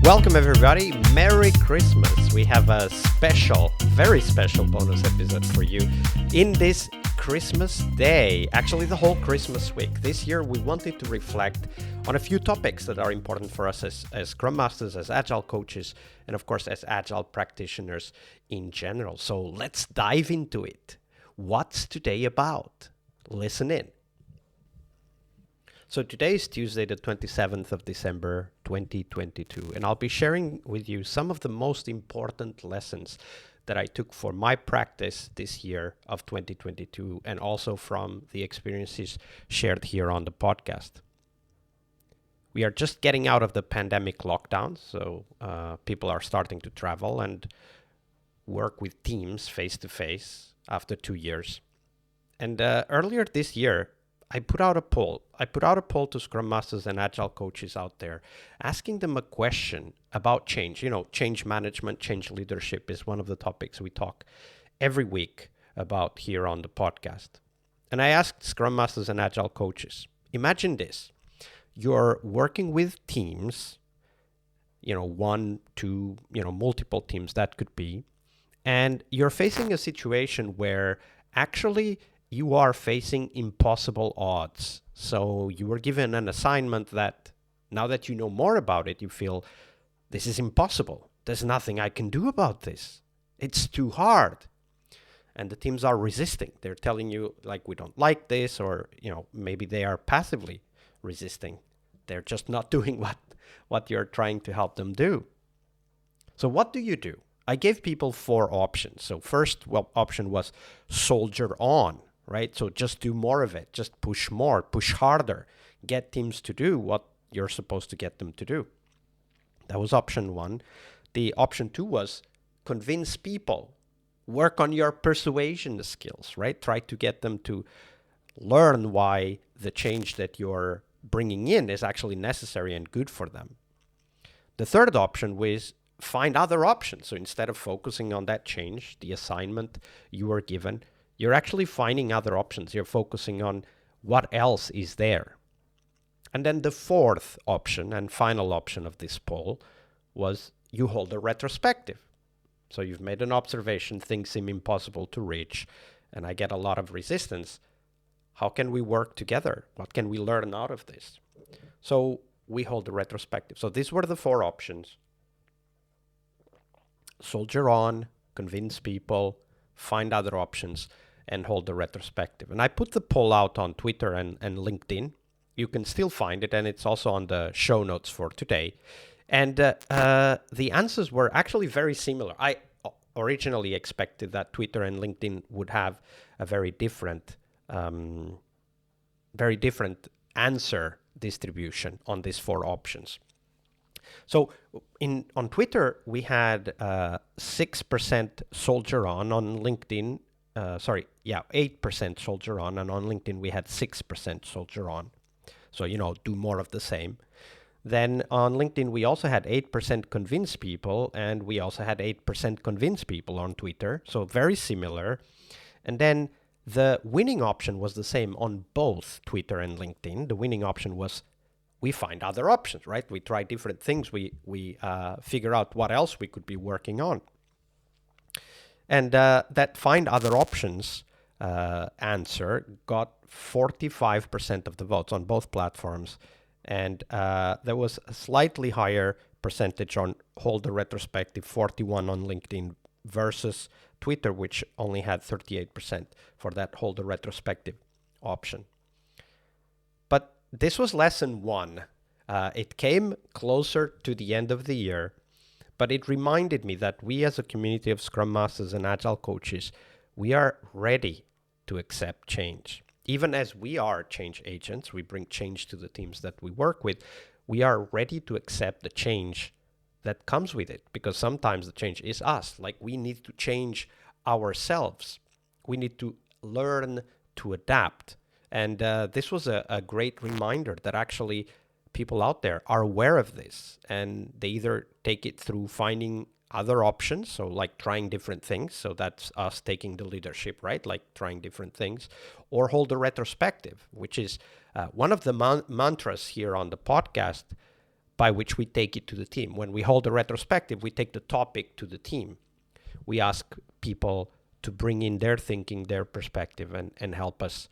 Welcome everybody, Merry Christmas. We have a special, very special bonus episode for you in this Christmas day, actually the whole Christmas week. This year we wanted to reflect on a few topics that are important for us as Scrum Masters, as Agile coaches, and of course as Agile practitioners in general. So let's dive into it. What's today about? Listen in. So today is Tuesday, the 27th of December, 2022, and I'll be sharing with you some of the most important lessons that I took for my practice this year of 2022, and also from the experiences shared here on the podcast. We are just getting out of the pandemic lockdown, so people are starting to travel and work with teams face-to-face after 2 years. And earlier this year, I put out a poll. To Scrum Masters and Agile coaches out there, asking them a question about change. You know, change management, change leadership is one of the topics we talk every week about here on the podcast. And I asked Scrum Masters and Agile coaches, imagine this. You're working with teams, one, two, multiple teams that could be, and you're facing a situation where actually you are facing impossible odds. So you were given an assignment that now that you know more about it, you feel this is impossible. There's nothing I can do about this. It's too hard. And the teams are resisting. They're telling you like, we don't like this, or, maybe they are passively resisting. They're just not doing what you're trying to help them do. So what do? I gave people 4 options. So first option was soldier on. Right? So just do more of it. Just push more, push harder. Get teams to do what you're supposed to get them to do. That was option 1. The option 2 was convince people. Work on your persuasion skills, right? Try to get them to learn why the change that you're bringing in is actually necessary and good for them. The third option was find other options. So instead of focusing on that change, the assignment you were given, you're actually finding other options. You're focusing on what else is there. And then the fourth option and final option of this poll was you hold a retrospective. So you've made an observation, things seem impossible to reach, and I get a lot of resistance. How can we work together? What can we learn out of this? So we hold a retrospective. So these were the 4 options. Soldier on, convince people, find other options, and hold the retrospective. And I put the poll out on Twitter and LinkedIn. You can still find it, and it's also on the show notes for today. And the answers were actually very similar. I originally expected that Twitter and LinkedIn would have a very different answer distribution on these 4 options. So on Twitter, we had 6% soldier on LinkedIn. 8% soldier on, and on LinkedIn we had 6% soldier on. So, do more of the same. Then on LinkedIn, we also had 8% convince people, and we also had 8% convince people on Twitter. So very similar. And then the winning option was the same on both Twitter and LinkedIn. The winning option was we find other options, right? We try different things. We figure out what else we could be working on. And that find other options answer got 45% of the votes on both platforms. And there was a slightly higher percentage on hold the retrospective, 41 on LinkedIn versus Twitter, which only had 38% for that hold the retrospective option. But this was lesson 1. It came closer to the end of the year. But it reminded me that we as a community of Scrum Masters and Agile coaches, we are ready to accept change. Even as we are change agents, we bring change to the teams that we work with, we are ready to accept the change that comes with it, because sometimes the change is us. Like, we need to change ourselves. We need to learn to adapt. And this was a great reminder that actually people out there are aware of this, and they either take it through finding other options, so like trying different things, so that's us taking the leadership, right, like trying different things, or hold a retrospective, which is one of the mantras here on the podcast, by which we take it to the team. When we hold a retrospective, we take the topic to the team. We ask people to bring in their thinking, their perspective, and help us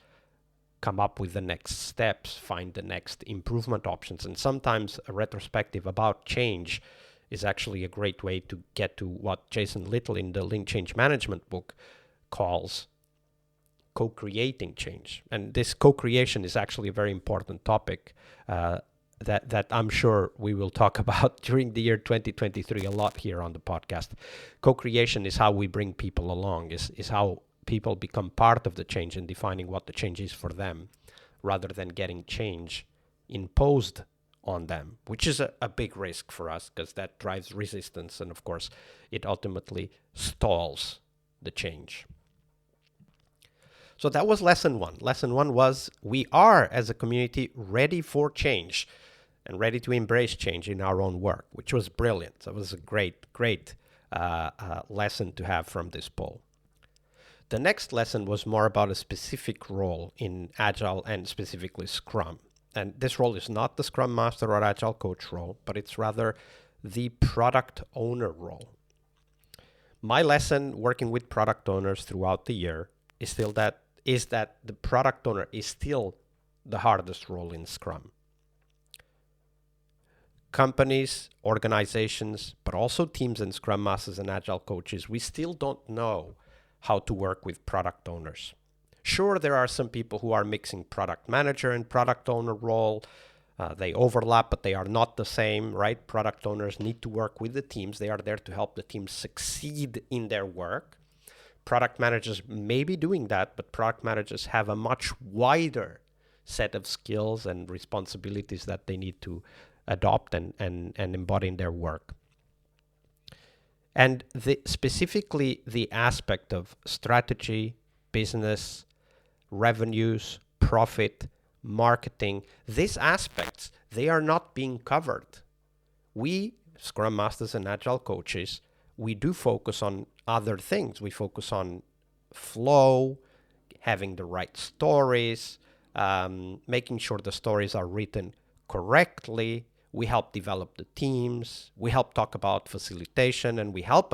come up with the next steps, find the next improvement options. And sometimes a retrospective about change is actually a great way to get to what Jason Little in the Lean Change Management book calls co-creating change. And this co-creation is actually a very important topic that I'm sure we will talk about during the year 2023 a lot here on the podcast. Co-creation is how we bring people along, is how people become part of the change and defining what the change is for them, rather than getting change imposed on them, which is a big risk for us because that drives resistance. And of course, it ultimately stalls the change. So that was lesson one. Lesson one was we are, as a community, ready for change and ready to embrace change in our own work, which was brilliant. That was a great lesson to have from this poll. The next lesson was more about a specific role in Agile and specifically Scrum. And this role is not the Scrum Master or Agile Coach role, but it's rather the product owner role. My lesson working with product owners throughout the year is that the product owner is still the hardest role in Scrum. Companies, organizations, but also teams and Scrum Masters and Agile coaches, we still don't know how to work with product owners. Sure, there are some people who are mixing product manager and product owner role. They overlap, but they are not the same, right? Product owners need to work with the teams. They are there to help the teams succeed in their work. Product managers may be doing that, but product managers have a much wider set of skills and responsibilities that they need to adopt and embody in their work. And specifically the aspect of strategy, business, revenues, profit, marketing, these aspects, they are not being covered. We, Scrum Masters and Agile coaches, we do focus on other things. We focus on flow, having the right stories, making sure the stories are written correctly. We help develop the teams. We help talk about facilitation, and we help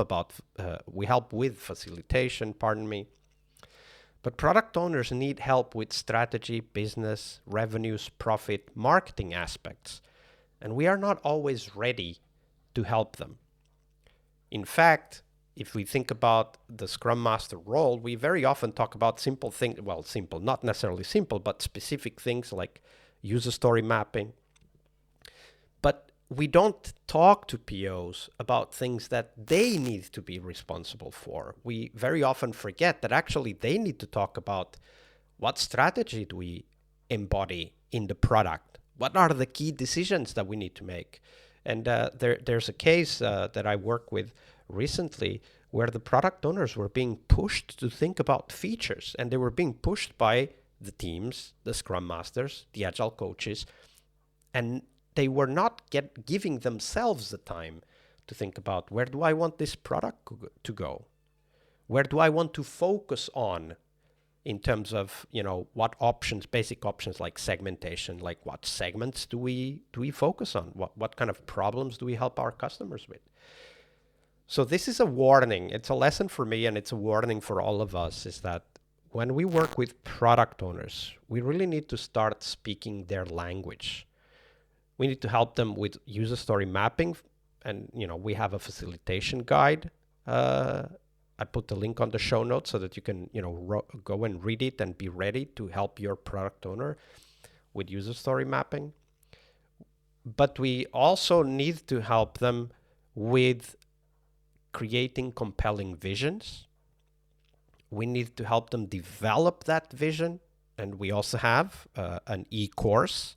with facilitation. But product owners need help with strategy, business, revenues, profit, marketing aspects, and we are not always ready to help them. In fact, if we think about the Scrum Master role, we very often talk about simple things, not necessarily simple, but specific things like user story mapping. But we don't talk to POs about things that they need to be responsible for. We very often forget that actually they need to talk about what strategy do we embody in the product? What are the key decisions that we need to make? And there's a case that I work with recently where the product owners were being pushed to think about features, and they were being pushed by the teams, the Scrum Masters, the Agile coaches, and they were not giving themselves the time to think about, where do I want this product to go? Where do I want to focus on in terms of, what options, basic options like segmentation, like what segments do we focus on? What kind of problems do we help our customers with? So this is a warning. It's a lesson for me, and it's a warning for all of us, is that when we work with product owners, we really need to start speaking their language. We need to help them with user story mapping. And, we have a facilitation guide. I put the link on the show notes so that you can, go and read it and be ready to help your product owner with user story mapping. But we also need to help them with creating compelling visions. We need to help them develop that vision. And we also have an e-course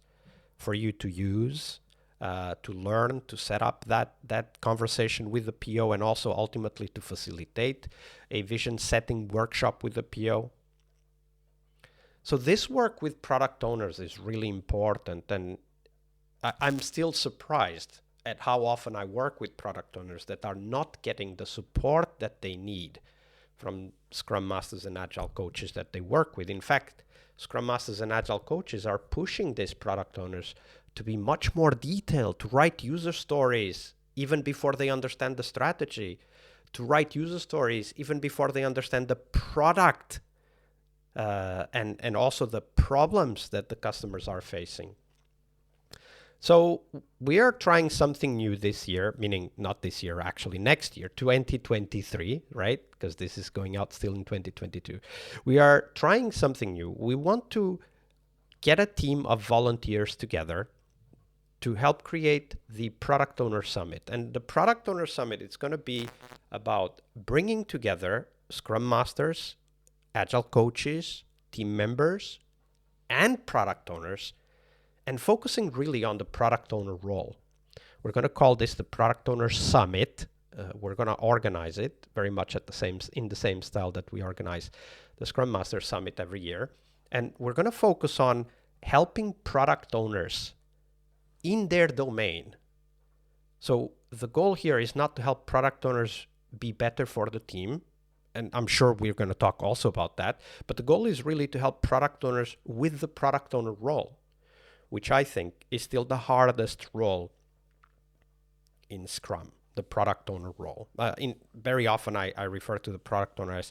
for you to use, to learn, to set up that conversation with the PO, and also ultimately to facilitate a vision setting workshop with the PO. So this work with product owners is really important, and I'm still surprised at how often I work with product owners that are not getting the support that they need from Scrum Masters and Agile coaches that they work with. In fact, Scrum Masters and Agile coaches are pushing these product owners to be much more detailed, to write user stories even before they understand the strategy, to write user stories even before they understand the product and also the problems that the customers are facing. So we are trying something new this year, meaning not this year, actually next year, 2023, right? Because this is going out still in 2022. We are trying something new. We want to get a team of volunteers together to help create the Product Owner Summit. And the Product Owner Summit, it's going to be about bringing together Scrum Masters, Agile coaches, team members, and product owners, and focusing really on the product owner role. We're going to call this the Product Owner Summit. We're going to organize it very much in the same style that we organize the Scrum Master Summit every year. And we're going to focus on helping product owners in their domain. So the goal here is not to help product owners be better for the team, and I'm sure we're going to talk also about that, but the goal is really to help product owners with the product owner role, which I think is still the hardest role in Scrum, the product owner role. Very often I refer to the product owner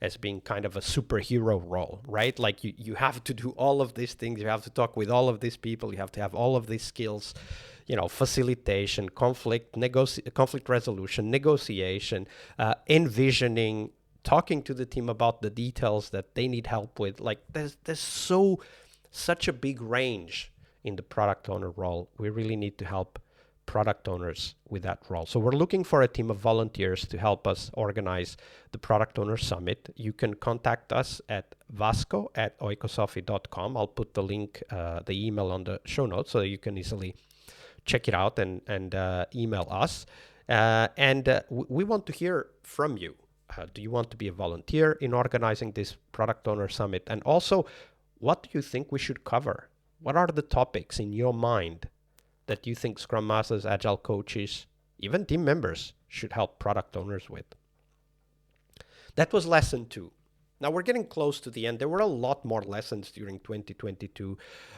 as being kind of a superhero role, right? Like you have to do all of these things. You have to talk with all of these people. You have to have all of these skills, facilitation, conflict resolution, negotiation, envisioning, talking to the team about the details that they need help with. Like there's such a big range in the product owner role. We really need to help product owners with that role. So we're looking for a team of volunteers to help us organize the Product Owner Summit. You can contact us at vasco@oikosofi.com. I'll put the link, the email on the show notes so that you can easily check it out and email us. We want to hear from you. Do you want to be a volunteer in organizing this Product Owner Summit? And also, what do you think we should cover? What are the topics in your mind that you think Scrum Masters, Agile coaches, even team members should help product owners with? That was lesson 2. Now we're getting close to the end. There were a lot more lessons during 2022.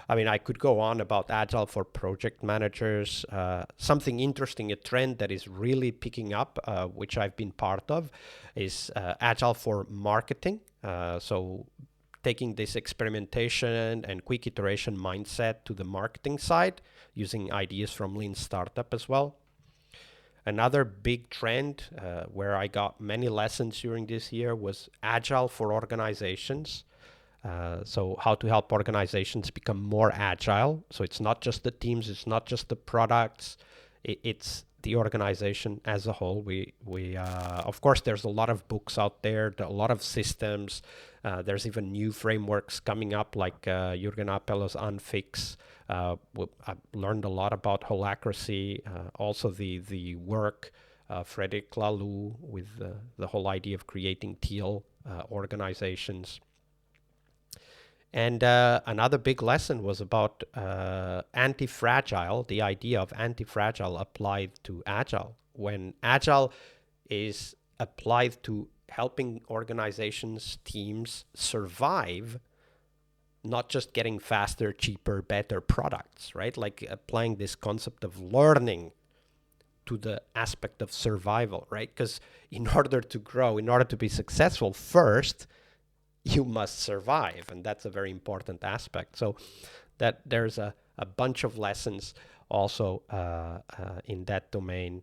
I mean, I could go on about Agile for project managers. Something interesting, a trend that is really picking up, which I've been part of, is Agile for marketing. So taking this experimentation and quick iteration mindset to the marketing side, using ideas from Lean Startup as well. Another big trend where I got many lessons during this year was Agile for organizations. So how to help organizations become more agile. So it's not just the teams, it's not just the products, it's the organization as a whole. We of course, there's a lot of books out there, a lot of systems. There's even new frameworks coming up like Jürgen Appelo's Unfix. I've learned a lot about holacracy, also the work Frederic Laloux with the whole idea of creating teal organizations. And another big lesson was about anti-fragile, the idea of anti-fragile applied to Agile. When Agile is applied to helping organizations, teams survive, not just getting faster, cheaper, better products, right? Like applying this concept of learning to the aspect of survival, right? Because in order to grow, in order to be successful, first, you must survive, and that's a very important aspect. So that there's a bunch of lessons also in that domain.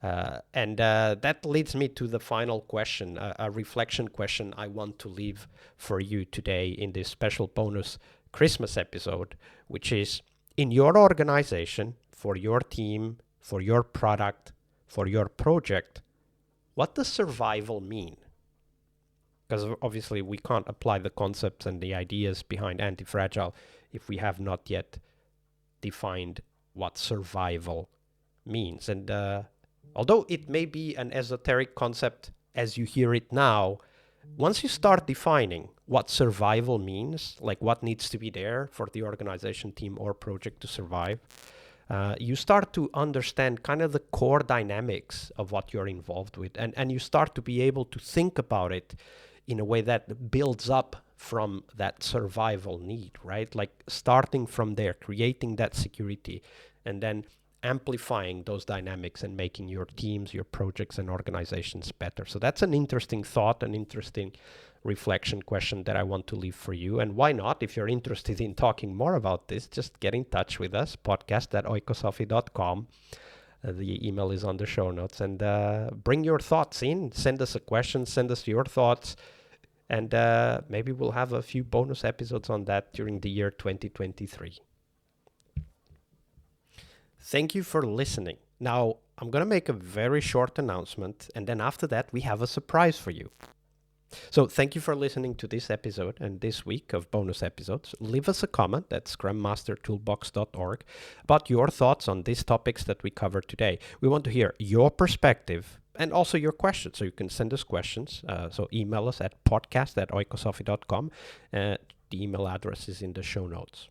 And that leads me to the final question, a reflection question I want to leave for you today in this special bonus Christmas episode, which is, in your organization, for your team, for your product, for your project, what does survival mean? Because obviously we can't apply the concepts and the ideas behind anti-fragile if we have not yet defined what survival means. And although it may be an esoteric concept as you hear it now, once you start defining what survival means, like what needs to be there for the organization, team, or project to survive, you start to understand kind of the core dynamics of what you're involved with. And you start to be able to think about it in a way that builds up from that survival need, right? Like starting from there, creating that security, and then amplifying those dynamics and making your teams, your projects, and organizations better. So that's an interesting thought, an interesting reflection question that I want to leave for you. And why not? If you're interested in talking more about this, just get in touch with us, podcast@oikosofi.com. The email is on the show notes. And bring your thoughts in. Send us a question. Send us your thoughts. And maybe we'll have a few bonus episodes on that during the year 2023. Thank you for listening. Now, I'm going to make a very short announcement. And then after that, we have a surprise for you. So thank you for listening to this episode and this week of bonus episodes. Leave us a comment at scrummastertoolbox.org about your thoughts on these topics that we covered today. We want to hear your perspective and also your questions. So you can send us questions. So email us at podcast@oikosofi.com. The email address is in the show notes.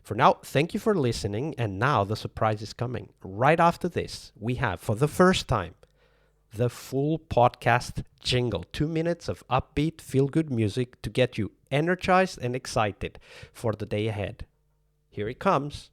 For now, thank you for listening. And now the surprise is coming. Right after this, we have, for the first time, the full podcast jingle. 2 minutes of upbeat, feel-good music to get you energized and excited for the day ahead. Here it comes.